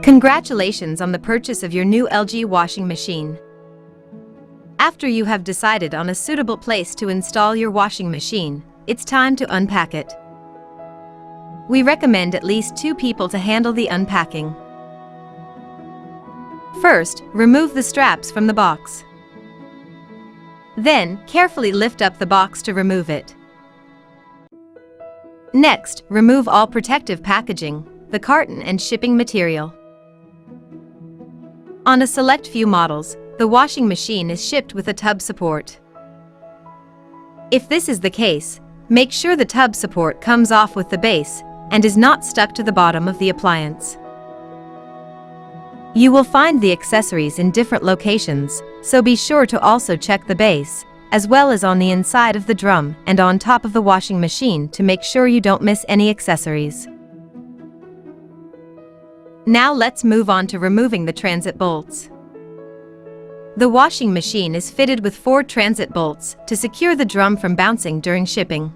Congratulations on the purchase of your new LG washing machine. After you have decided on a suitable place to install your washing machine, it's time to unpack it. We recommend at least 2 people to handle the unpacking. First, remove the straps from the box. Then, carefully lift up the box to remove it. Next, remove all protective packaging, the carton and shipping material. On a select few models, the washing machine is shipped with a tub support. If this is the case, make sure the tub support comes off with the base and is not stuck to the bottom of the appliance. You will find the accessories in different locations, so be sure to also check the base, as well as on the inside of the drum and on top of the washing machine to make sure you don't miss any accessories. Now let's move on to removing the transit bolts. The washing machine is fitted with 4 transit bolts to secure the drum from bouncing during shipping.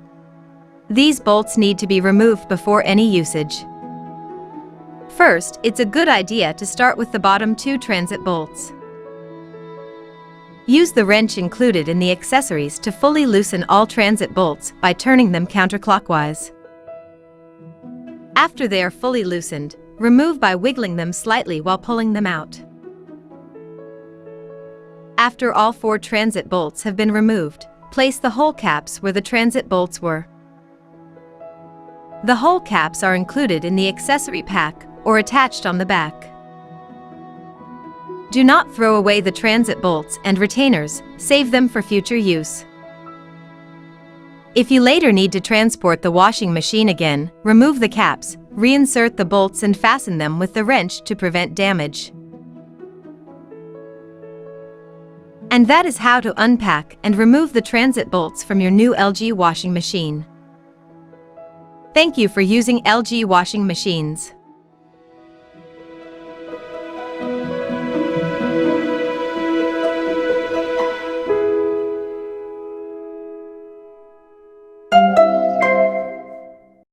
These bolts need to be removed before any usage. First, it's a good idea to start with the bottom 2 transit bolts. Use the wrench included in the accessories to fully loosen all transit bolts by turning them counterclockwise. After they are fully loosened, remove by wiggling them slightly while pulling them out. After all 4 transit bolts have been removed, place the hole caps where the transit bolts were. The hole caps are included in the accessory pack or attached on the back. Do not throw away the transit bolts and retainers, save them for future use. If you later need to transport the washing machine again, remove the caps, reinsert the bolts and fasten them with the wrench to prevent damage. And that is how to unpack and remove the transit bolts from your new LG washing machine. Thank you for using LG washing machines.